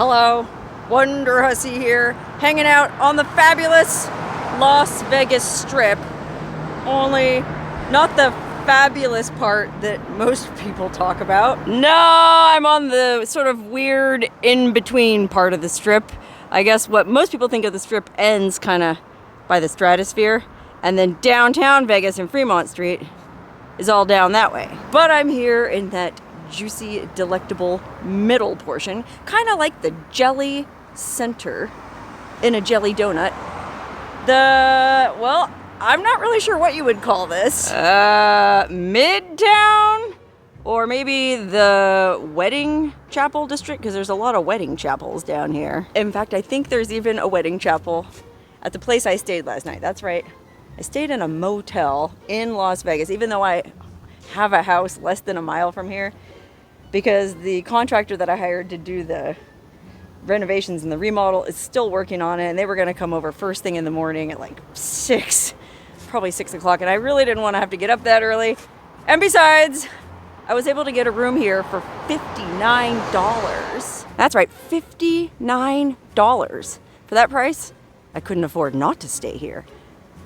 Hello, Wonderhussy here, hanging out on the fabulous Las Vegas Strip. Only not the fabulous part that most people talk about. No, I'm on the sort of weird in-between part of the Strip. I guess what most people think of the Strip ends kind of by the Stratosphere, and then downtown Vegas and Fremont Street is all down that way. But I'm here in that juicy, delectable middle portion, kind of like the jelly center in a jelly donut. Well, I'm not really sure what you would call this. Midtown? Or maybe the wedding chapel district, because there's a lot of wedding chapels down here. In fact, I think there's even a wedding chapel at the place I stayed last night. That's right. I stayed in a motel in Las Vegas, even though I have a house less than a mile from here, because the contractor that I hired to do the renovations and the remodel is still working on it, and they were going to come over first thing in the morning at like 6, probably 6 o'clock, and I really didn't want to have to get up that early. And besides, I was able to get a room here for $59. That's right, $59. For that price, I couldn't afford not to stay here.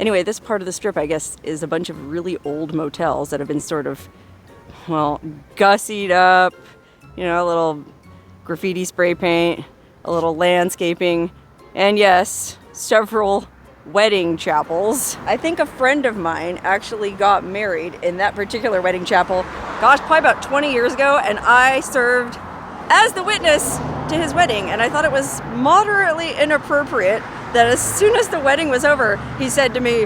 Anyway, this part of the Strip, I guess, is a bunch of really old motels that have been sort of, well, gussied up, you know, a little graffiti spray paint, a little landscaping, and yes, several wedding chapels. I think a friend of mine actually got married in that particular wedding chapel, gosh, probably about 20 years ago, and I served as the witness to his wedding, and I thought it was moderately inappropriate that as soon as the wedding was over, he said to me,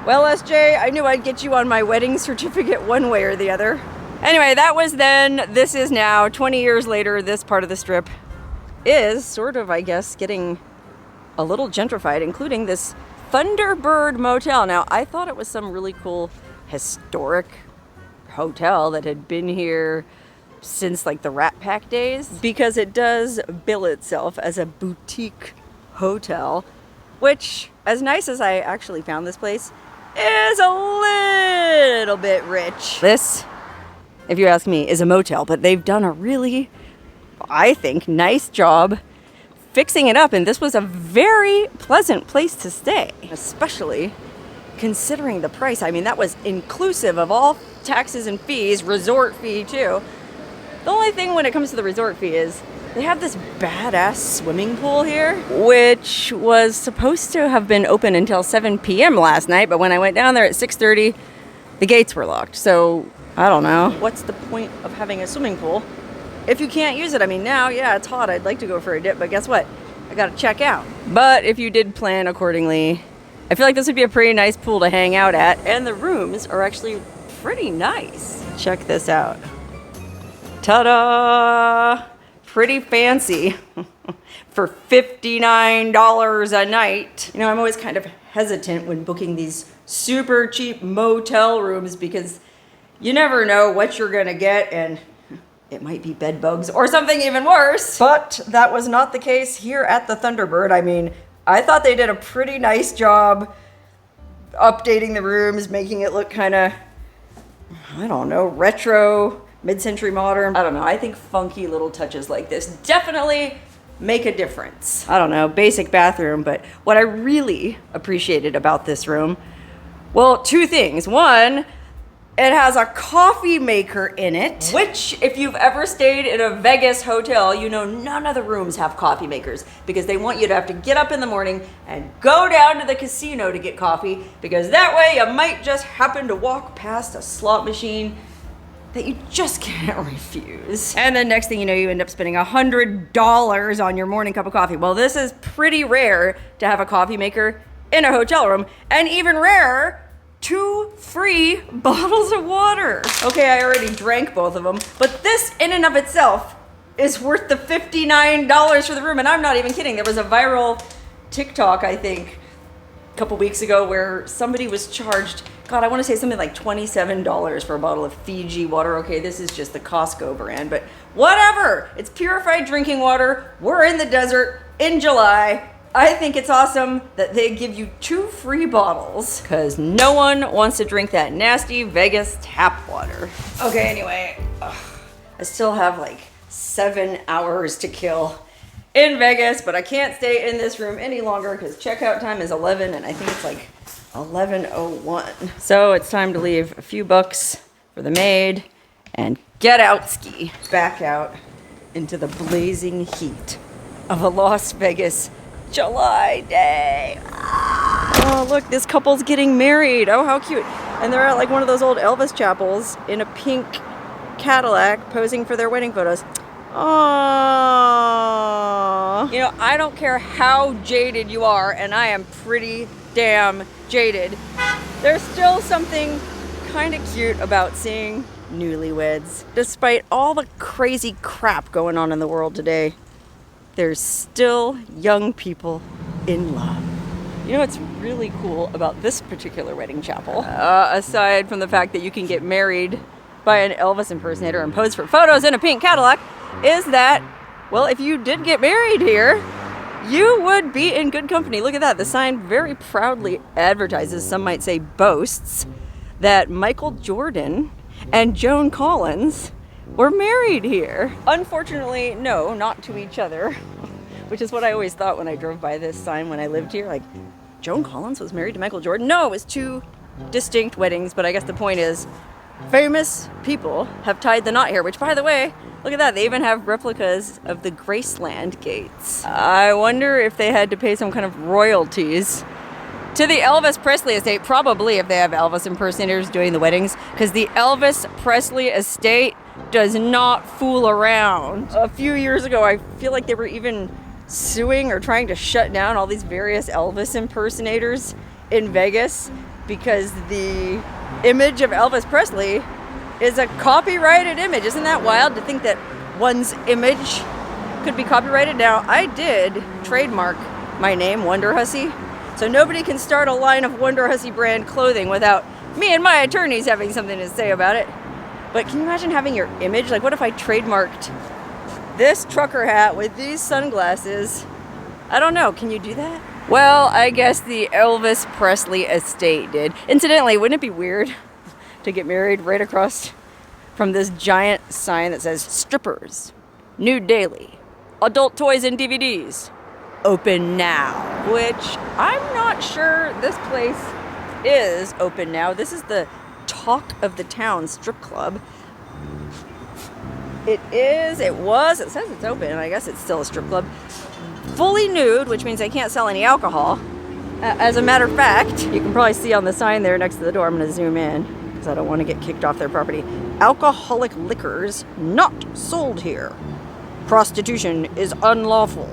"Well, SJ, I knew I'd get you on my wedding certificate one way or the other." Anyway, that was then, this is now. 20 years later, this part of the Strip is sort of, I guess, getting a little gentrified, including this Thunderbird Motel. Now, I thought it was some really cool historic hotel that had been here since like the Rat Pack days, because it does bill itself as a boutique hotel, which, as nice as I actually found this place, is a little bit rich. This, if you ask me, is a motel, but they've done a really, I think, nice job fixing it up, and this was a very pleasant place to stay, especially considering the price. I mean, that was inclusive of all taxes and fees, resort fee too. The only thing when it comes to the resort fee is they have this badass swimming pool here, which was supposed to have been open until 7 p.m. last night, but when I went down there at 6:30, the gates were locked. So I don't know. What's the point of having a swimming pool if you can't use it? I mean, now, yeah, it's hot. I'd like to go for a dip, but guess what? I gotta check out. But if you did plan accordingly, I feel like this would be a pretty nice pool to hang out at, and the rooms are actually pretty nice. Check this out. Ta-da! Pretty fancy for $59 a night. You know, I'm always kind of hesitant when booking these super cheap motel rooms because you never know what you're gonna get, and it might be bed bugs or something even worse. But that was not the case here at the Thunderbird. I mean, I thought they did a pretty nice job updating the rooms, making it look kind of, I don't know, retro, mid-century modern. I don't know. I think funky little touches like this definitely make a difference. I don't know, basic bathroom, but what I really appreciated about this room, well, two things. One, it has a coffee maker in it, which if you've ever stayed in a Vegas hotel, you know none of the rooms have coffee makers because they want you to have to get up in the morning and go down to the casino to get coffee, because that way you might just happen to walk past a slot machine that you just can't refuse. And then next thing you know, you end up spending $100 on your morning cup of coffee. Well, this is pretty rare to have a coffee maker in a hotel room, and even rarer, 2 free bottles of water. Okay, I already drank both of them, but this in and of itself is worth the $59 for the room, and I'm not even kidding. There was a viral TikTok, I think, a couple weeks ago where somebody was charged, God, I want to say something like $27 for a bottle of Fiji water. Okay, this is just the Costco brand, but whatever. It's purified drinking water. We're in the desert in July. I think it's awesome that they give you 2 free bottles because no one wants to drink that nasty Vegas tap water. Okay, anyway, I still have like 7 hours to kill in Vegas, but I can't stay in this room any longer because checkout time is 11 and I think it's like 11:01. So it's time to leave a few bucks for the maid and get out ski. Back out into the blazing heat of a Las Vegas July day. Oh, look, this couple's getting married. Oh, how cute. And they're at like one of those old Elvis chapels in a pink Cadillac posing for their wedding photos. Aww. You know, I don't care how jaded you are, and I am pretty damn jaded. There's still something kind of cute about seeing newlyweds. Despite all the crazy crap going on in the world today, there's still young people in love. You know what's really cool about this particular wedding chapel? Aside from the fact that you can get married by an Elvis impersonator and pose for photos in a pink Cadillac, is that, well, if you did get married here, you would be in good company. Look at that. The sign very proudly advertises, some might say boasts, that Michael Jordan and Joan Collins were married here. Unfortunately, no, not to each other, which is what I always thought when I drove by this sign when I lived here. Like, Joan Collins was married to Michael Jordan? No, it was two distinct weddings, but I guess the point is, famous people have tied the knot here, which, by the way, look at that. They even have replicas of the Graceland gates. I wonder if they had to pay some kind of royalties to the Elvis Presley estate. Probably, if they have Elvis impersonators doing the weddings, because the Elvis Presley estate does not fool around. A few years ago, I feel like they were even suing or trying to shut down all these various Elvis impersonators in Vegas because the image of Elvis Presley is a copyrighted image. Isn't that wild to think that one's image could be copyrighted? Now, I did trademark my name, Wonderhussy, so nobody can start a line of Wonderhussy brand clothing without me and my attorneys having something to say about it. But can you imagine having your image? Like, what if I trademarked this trucker hat with these sunglasses? I don't know. Can you do that? Well, I guess the Elvis Presley estate did. Incidentally, wouldn't it be weird to get married right across from this giant sign that says strippers, nude daily, adult toys and DVDs, open now? Which I'm not sure this place is open now. This is the Talk of the Town strip club. It says it's open, and I guess it's still a strip club. Fully nude, which means they can't sell any alcohol. As a matter of fact, you can probably see on the sign there next to the door, I'm going to zoom in because I don't want to get kicked off their property. Alcoholic liquors not sold here. Prostitution is unlawful.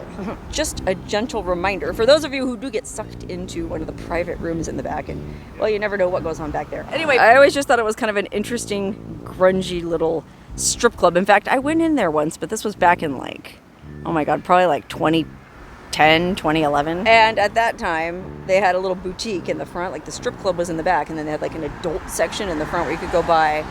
Just a gentle reminder for those of you who do get sucked into one of the private rooms in the back, and, well, you never know what goes on back there. Anyway, I always just thought it was kind of an interesting, grungy little strip club. In fact, I went in there once, but this was back in like, oh my God, probably like 2010, 2011. And at that time, they had a little boutique in the front, like the strip club was in the back, and then they had like an adult section in the front where you could go buy,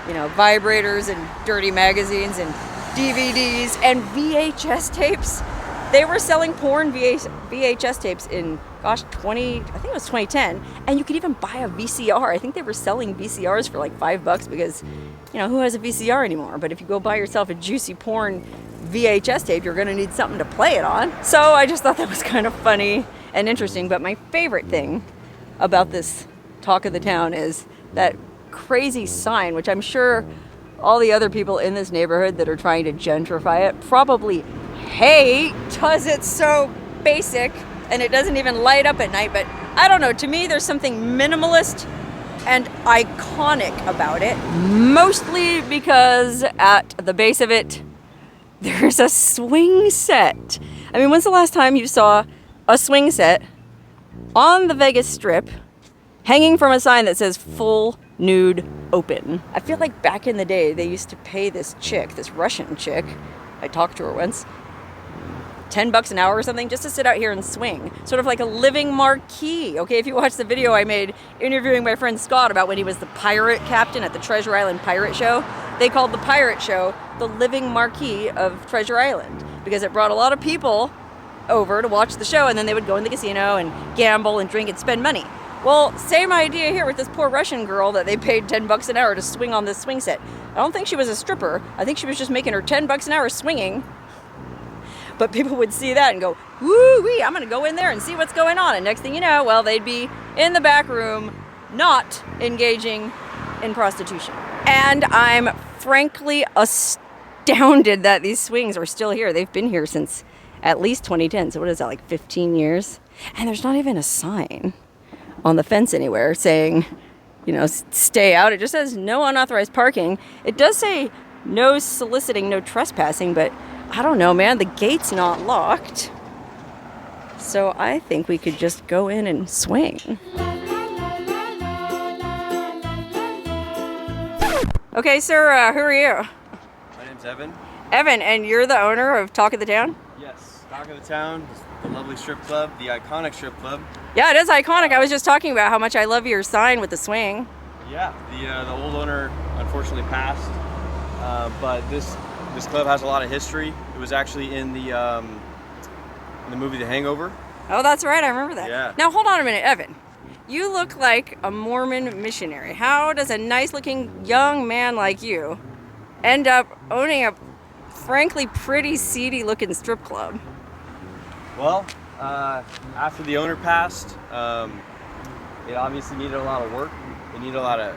you know, vibrators and dirty magazines and DVDs and VHS tapes. They were selling porn VHS tapes in, gosh, I think it was 2010. And you could even buy a VCR. I think they were selling VCRs for like $5 because, you know, who has a VCR anymore? But if you go buy yourself a juicy porn VHS tape, you're going to need something to play it on. So I just thought that was kind of funny and interesting. But my favorite thing about this Talk of the Town is that crazy sign, which I'm sure all the other people in this neighborhood that are trying to gentrify it probably hate because it's so basic and it doesn't even light up at night. But I don't know, to me there's something minimalist and iconic about it, mostly because at the base of it there's a swing set. I mean, when's the last time you saw a swing set on the Vegas Strip hanging from a sign that says full nude open? I feel like back in the day they used to pay this chick, this Russian chick, I talked to her once, $10 an hour or something just to sit out here and swing. Sort of like a living marquee. Okay, if you watch the video I made interviewing my friend Scott about when he was the pirate captain at the Treasure Island Pirate Show, they called the pirate show the living marquee of Treasure Island because it brought a lot of people over to watch the show, and then they would go in the casino and gamble and drink and spend money. Well, same idea here with this poor Russian girl that they paid $10 an hour to swing on this swing set. I don't think she was a stripper. I think she was just making her $10 an hour swinging. But people would see that and go, woo-wee, I'm gonna go in there and see what's going on. And next thing you know, well, they'd be in the back room, not engaging in prostitution. And I'm frankly astounded that these swings are still here. They've been here since at least 2010. So what is that, like 15 years? And there's not even a sign on the fence anywhere saying, you know, stay out. It just says no unauthorized parking. It does say no soliciting, no trespassing, but I don't know, man. The gate's not locked. So I think we could just go in and swing. Okay, sir, who are you? My name's Evan. Evan, and you're the owner of Talk of the Town? Yes, Talk of the Town, the lovely strip club, the iconic strip club. Yeah, it is iconic. I was just talking about how much I love your sign with the swing. Yeah, the old owner unfortunately passed, but this club has a lot of history. It was actually in the movie The Hangover. Oh, that's right. I remember that. Yeah. Now, hold on a minute, Evan. You look like a Mormon missionary. How does a nice-looking young man like you end up owning a frankly pretty seedy-looking strip club? Well, after the owner passed, it obviously needed a lot of work. It needed a lot of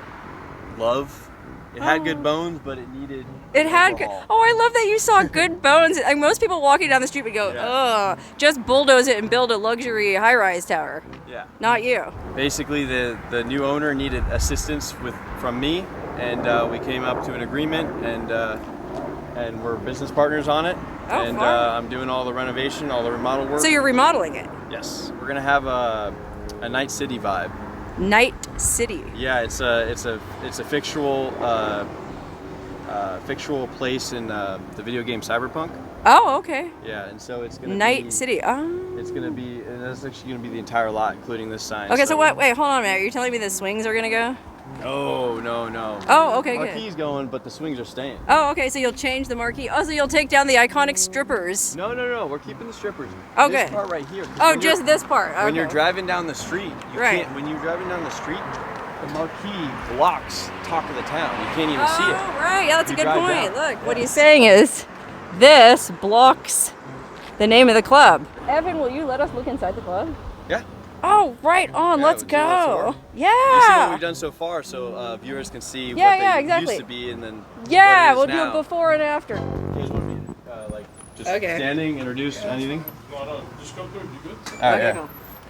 love. It had good bones, but it needed. It had good. Oh, I love that you saw good bones. Like, most people walking down the street would go, "Ugh, just bulldoze it and build a luxury high-rise tower." Yeah. Not you. Basically, the new owner needed assistance from me, and we came up to an agreement, and we're business partners on it. Oh, and fun. I'm doing all the renovation, all the remodel work. So you're remodeling it? Yes, we're gonna have a Night City vibe. Night City. Yeah, it's a fictional place in the video game Cyberpunk. Oh, okay. Yeah, and so it's gonna Night City. Oh. It's gonna be, and that's actually gonna be the entire lot, including this sign. Okay, so what? Wait, hold on a minute. Are you telling me the swings are gonna go? No. Oh, okay, good. Marquee's going, but the swings are staying. Oh, okay. So you'll change the marquee. Oh, so you'll take down the iconic strippers. No. We're keepking the strippers. Oh, This good. part right here. Oh, just this part. Okay. When you're driving down the street, you Right. can't. When you're driving down the street, the marquee blocks Talk of the Town. You can't even see it. Oh, right. Yeah, that's a You good drive point. down. Look, what he's saying is, this blocks the name of the club. Evan, will you let us look inside the club? Yeah. Oh, right on. Yeah, Let's would you want go. some more? Yeah. You see what we've done so far, so viewers can see what they exactly. used to be, and then Yeah, what we'll it is do now. a before and after. You guys want me to, just Okay. standing, introduce anything? No, just come through. You good? All right, Okay, yeah. cool.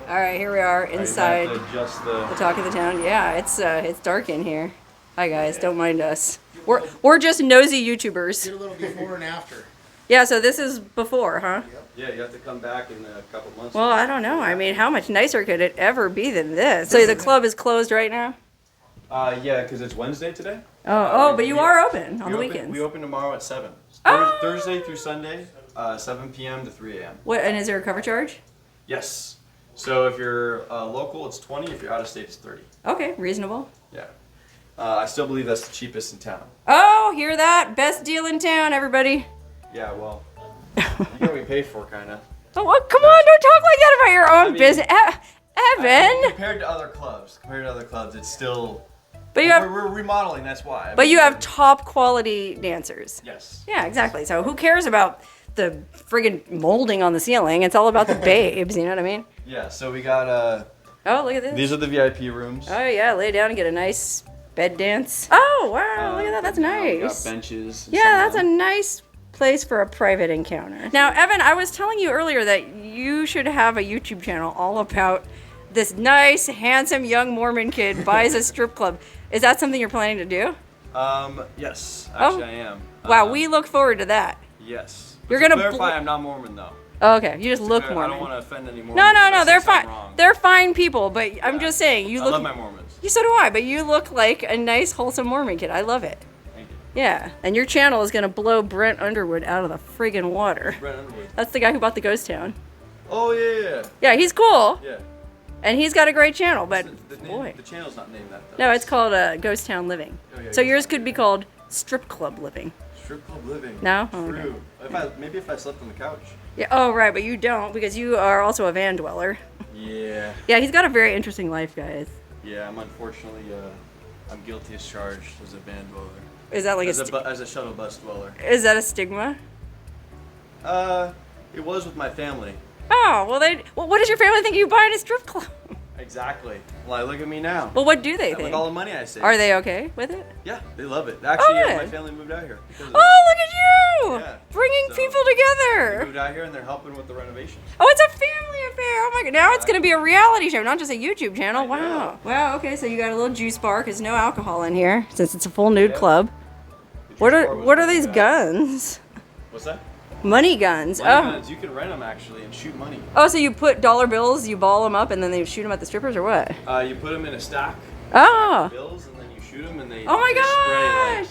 All right, here we are All right, inside you have to adjust the Talk of the Town. Yeah, it's dark in here. Hi guys, don't mind us. We're just nosy YouTubers. Get a little before and after. Yeah, so this is before, huh? Yeah, you have to come back in a couple months. Well, I don't know. I mean, how much nicer could it ever be than this? So the club is closed right now? Yeah, because it's Wednesday today. But you are open on the weekends. We open tomorrow at 7. Oh! Thursday through Sunday, 7 p.m. to 3 a.m. What? And is there a cover charge? Yes. So if you're local, it's 20. If you're out of state, it's 30. Okay, reasonable. Yeah. I still believe that's the cheapest in town. Oh, hear that? Best deal in town, everybody. Yeah, well, you get what we pay for, kind of. Oh, well, come on, don't talk like that about your own I mean- business. Evan! Compared to other clubs, it's still. But you have, We're remodeling. That's why. but you have top quality dancers. Yes. Yeah, exactly. So who cares about the friggin' molding on the ceiling? It's all about the babes, you know what I mean? Yeah. So we got Oh, look at this. these are the VIP rooms. Oh, yeah, lay down and get a nice bed dance. Oh, wow, look at that. That's We got nice. benches. and Yeah, some of that's a them. nice place for a private encounter. Now, Evan, I was telling you earlier that you should have a YouTube channel all about this nice, handsome young Mormon kid buys a strip club. Is that something you're planning to do? Yes. Actually, Oh. I am. Wow, we look forward to that. Yes. You're To gonna clarify, I'm not Mormon though. Oh, okay, you just look I Mormon. don't want to offend any Mormons. No, if I say they're something fine. wrong. They're fine people, but I'm just saying, you I look. love my Mormons. So do I, but you look like a nice, wholesome Mormon kid. I love it. Thank you. Yeah, and your channel is gonna blow Brent Underwood out of the friggin' water. Brent Underwood. That's the guy who bought the ghost town. Oh yeah. Yeah, he's cool, Yeah. and he's got a great channel, but boy. The channel's not named that though. No, it's called Ghost Town Living. Oh, yeah, So Ghost yours Town could be called Strip Club Living. Strip club living. No? Oh, okay. True. Maybe if I slept on the couch. Yeah. Oh, right, but you don't because you are also a van dweller. Yeah. Yeah, he's got a very interesting life, guys. Yeah. I'm unfortunately I'm guilty as charged as a van dweller. Is that like As a shuttle bus dweller. is that a stigma? It was with my family. Oh, well, what does your family think of you buying a strip club? Exactly. Well, look at me now. Well, what do they With think? all the money I saved. Are they okay with it? Yeah, they love it. Actually, good. my family moved out here. Because of Oh, look at you! Yeah, Bringing so- people They together. moved out here and they're helping with the renovation. Oh, it's a family affair. Oh my god. Now it's going to be a reality show, not just a YouTube channel. I know. Wow. Wow, okay, so you got a little juice bar because no alcohol in here since it's a full nude Yeah. club. The What juice are bar was what are really these bad. guns? What's that? Money guns. Money Oh. guns. You can rent them actually and shoot money. Oh, so you put dollar bills, you ball them up, and then they shoot them at the strippers, or what? You put them in a stack. Oh. Of bills and then you shoot them and they. Oh my they spray, gosh.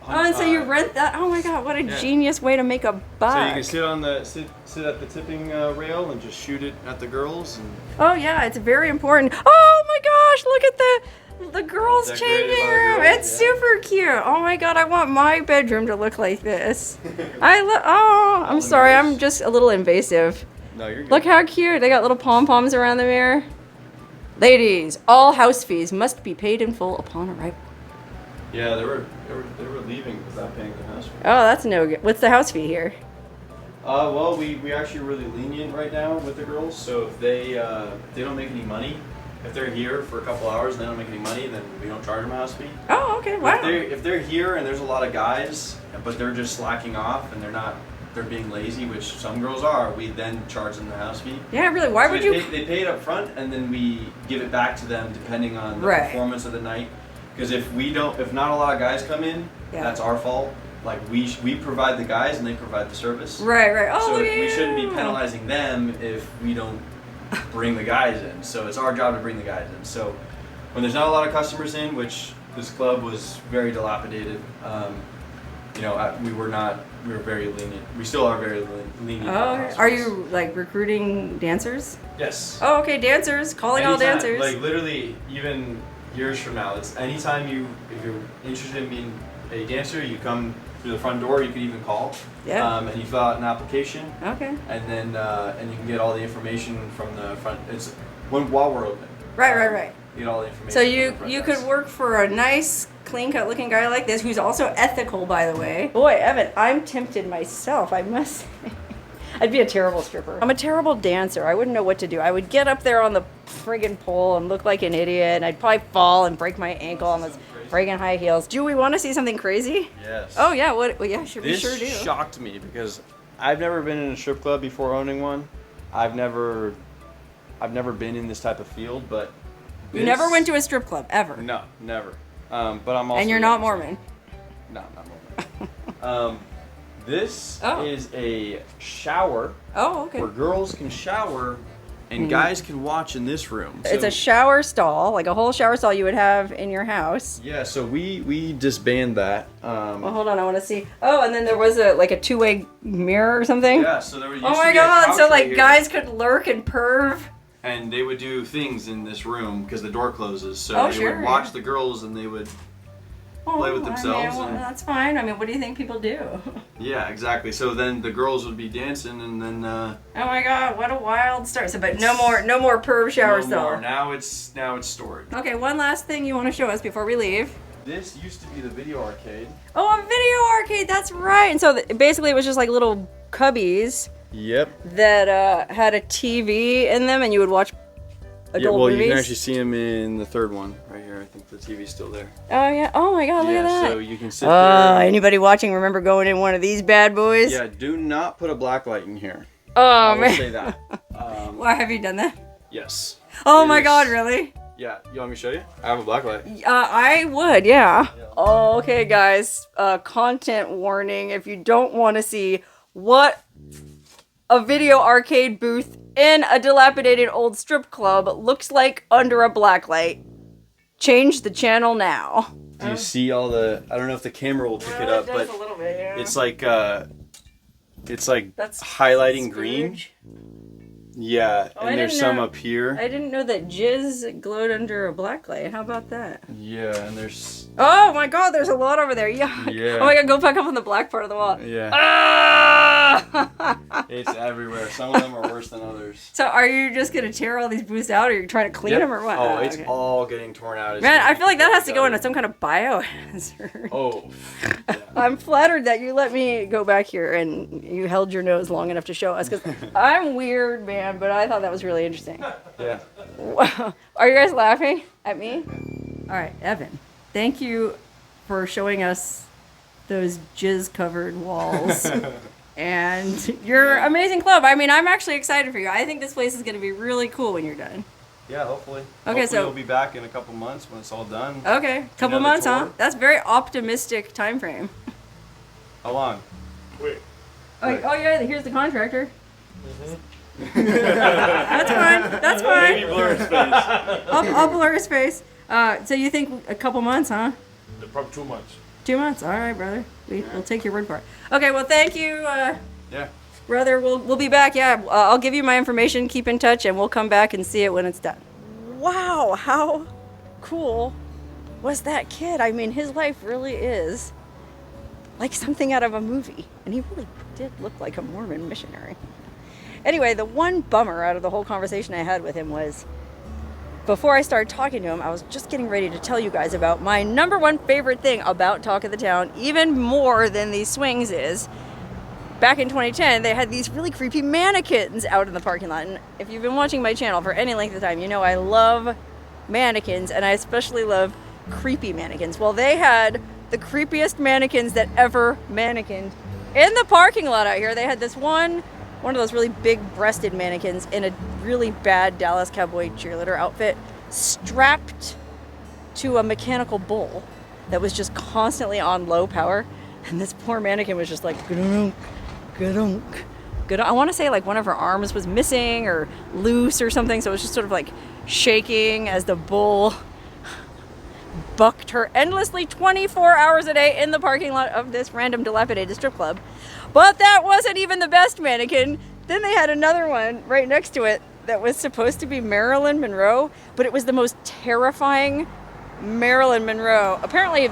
like, Oh, and so you 100 rent that? Oh my god, what a Yeah. genius way to make a buck. So you can sit on the sit at the tipping rail and just shoot it at the girls. And Oh yeah, it's very important. Oh my gosh, look at the girls' Decorated changing by the room. girls, It's yeah. super cute. Oh my god, I want my bedroom to look like this. I'm sorry, I'm mirrors. just a little invasive. No, you're good. Look how cute. They got little pom-poms around the mirror. Ladies, all house fees must be paid in full upon arrival. Yeah, they were leaving without paying the house fee. Oh, that's no good. What's the house fee here? Well, we actually really lenient right now with the girls. So if they don't make any money, if they're here for a couple hours and they don't make any money, then we don't charge them a house fee. Oh, okay, But wow. if they're here and there's a lot of guys, but they're just slacking off and they're being lazy, which some girls are, we then charge them the house fee. Yeah, really, why So would they you? They pay it up front and then we give it back to them depending on the Right. performance of the night. Because if not a lot of guys come in, Yeah. that's our fault. Like we provide the guys and they provide the service. Right, right. Oh, So look at we shouldn't be you. penalizing them if we don't bring the guys in. So it's our job to bring the guys in. So when there's not a lot of customers in, which this club was very dilapidated, we were very lenient. We still are very lenient. Oh, okay. Are you like recruiting dancers? Yes. Oh, okay, dancers. Calling all Anytime, dancers. Like literally, even years from now, it's anytime if you're interested in being a dancer, you come through the front door. You can even call. Yeah. And you fill out an application. Okay. And then and you can get all the information from the front. It's while we're open. Right. You get all the information. So from the front you desk. could work for a nice, clean-cut looking guy like this, who's also ethical, by the way. Boy, Evan, I'm tempted myself. I must say. I'd be a terrible stripper. I'm a terrible dancer. I wouldn't know what to do. I would get up there on the friggin' pole and look like an idiot, and I'd probably fall and break my ankle on those friggin' high heels. Do we want to see something crazy? Yes. Oh yeah. What? Well, yeah, sure. We This sure do. shocked me because I've never been in a strip club before owning one. I've never been in this type of field, but You never went to a strip club ever. No, never. But I'm also. And you're not Mormon. No, I'm not Mormon. This Oh. is a shower Oh, okay. where girls can shower and guys can watch in this room. It's So- a shower stall, like a whole shower stall you would have in your house. Yeah, so we disband that. Well, hold on, I want to see. Oh, and then there was a two-way mirror or something. Yeah, so there used Oh to my be a god! couch So right like here, guys could lurk and perv. and they would do things in this room because the door closes. So Oh, they sure, would watch yeah. the girls and they would. Oh, Play with I mean, themselves well, and- that's fine. I mean, what do you think people do? Yeah, exactly. So then the girls would be dancing and then. Oh my god! What a wild start. So, but no more perv shower no stall. more. Now it's storage. Okay, one last thing you want to show us before we leave. This used to be the video arcade. Oh, a video arcade. That's right. And so basically, it was just like little cubbies Yep. that had a TV in them, and you would watch adult well, movies. you can actually see them in the third one right here. I think the TV's still there. Oh yeah. Oh my god, look at that. So you can sit Oh, there. anybody watching remember going in one of these bad boys? Yeah, do not put a black light in here. Oh I will man. say that. Why have you done that? Yes. Oh It my is- god, really? Yeah, you want me to show you? I have a black light. I would, yeah. Oh, okay, guys. Content warning. If you don't want to see what a video arcade booth in a dilapidated old strip club looks like under a blacklight, change the channel now. Do you see all the? I don't know if the camera will pick it up, but a little bit, yeah. it's like That's highlighting green. Scrooge. Yeah, Oh, I and there's didn't some know- up here. I didn't know that jizz glowed under a blacklight. How about that? Yeah, and there's. Oh my god, there's a lot over there. Yeah. Yeah. Oh my god, go back up on the black part of the wall. Yeah. Ah! It's everywhere. Some of them are worse than others. So are you just going to tear all these booths out, or are you trying to clean Yep. them, or what? Oh, it's okay. all getting torn out. It's Man, I getting feel like that has to go gutted. into some kind of biohazard. Oh. Yeah. I'm flattered that you let me go back here and you held your nose long enough to show us, because I'm weird, man, but I thought that was really interesting. Yeah. Wow. Are you guys laughing at me? All right, Evan, thank you for showing us those jizz-covered walls and your amazing club. I mean, I'm actually excited for you. I think this place is going to be really cool when you're done. Yeah, hopefully. Okay, Hopefully so- we'll be back in a couple months when it's all done. Okay, couple Another months, huh? tour? That's very optimistic time frame. How long? Wait. Oh, Right. oh yeah, here's the contractor. That's fine. That's fine. Maybe blur his face. I'll blur his face. So you think a couple months, huh? Probably 2 months. 2 months. All right, brother. We'll take your word for it. Okay. Well, thank you, Yeah. brother. We'll be back. Yeah. I'll give you my information. Keep in touch, and we'll come back and see it when it's done. Wow. How cool was that kid? I mean, his life really is like something out of a movie, and he really did look like a Mormon missionary. Anyway, the one bummer out of the whole conversation I had with him was, before I started talking to him, I was just getting ready to tell you guys about my number one favorite thing about Talk of the Town, even more than these swings is, back in 2010, they had these really creepy mannequins out in the parking lot. And if you've been watching my channel for any length of time, you know I love mannequins, and I especially love creepy mannequins. Well, they had the creepiest mannequins that ever mannequined in the parking lot out here. They had this one of those really big-breasted mannequins in a really bad Dallas Cowboy cheerleader outfit, strapped to a mechanical bull that was just constantly on low power. And this poor mannequin was just like, gadunk, gadunk, gadunk. I want to say like one of her arms was missing or loose or something, so it was just sort of like shaking as the bull bucked her endlessly 24 hours a day in the parking lot of this random dilapidated strip club. But that wasn't even the best mannequin. Then they had another one right next to it that was supposed to be Marilyn Monroe, but it was the most terrifying Marilyn Monroe. Apparently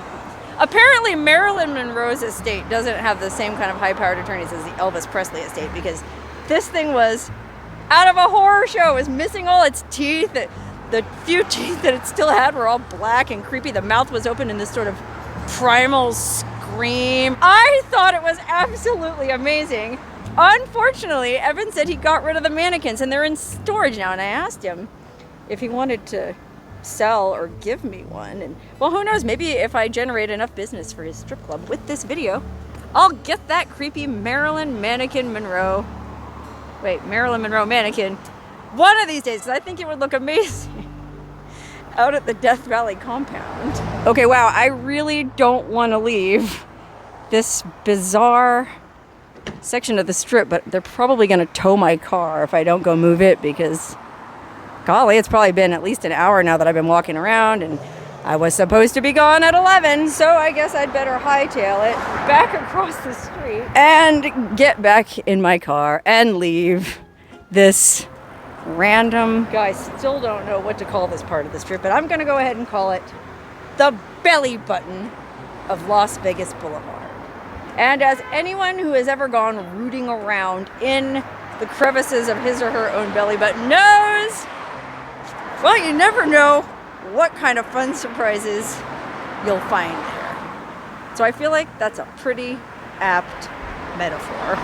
Marilyn Monroe's estate doesn't have the same kind of high-powered attorneys as the Elvis Presley estate, because this thing was out of a horror show. It was missing all its teeth. The few teeth that it still had were all black and creepy. The mouth was open in this sort of primal scream. I thought it was absolutely amazing. Unfortunately, Evan said he got rid of the mannequins and they're in storage now, and I asked him if he wanted to sell or give me one. And well, who knows, maybe if I generate enough business for his strip club with this video, I'll get that creepy Marilyn Monroe mannequin one of these days, because I think it would look amazing out at the Death Valley compound. Okay, wow, I really don't want to leave this bizarre section of the strip, but they're probably going to tow my car if I don't go move it, because golly, it's probably been at least an hour now that I've been walking around, and I was supposed to be gone at 11, so I guess I'd better hightail it back across the street and get back in my car and leave this random, guys, still don't know what to call this part of the strip, but I'm gonna go ahead and call it the belly button of Las Vegas Boulevard. And as anyone who has ever gone rooting around in the crevices of his or her own belly button knows, well, you never know what kind of fun surprises you'll find there. So I feel like that's a pretty apt metaphor.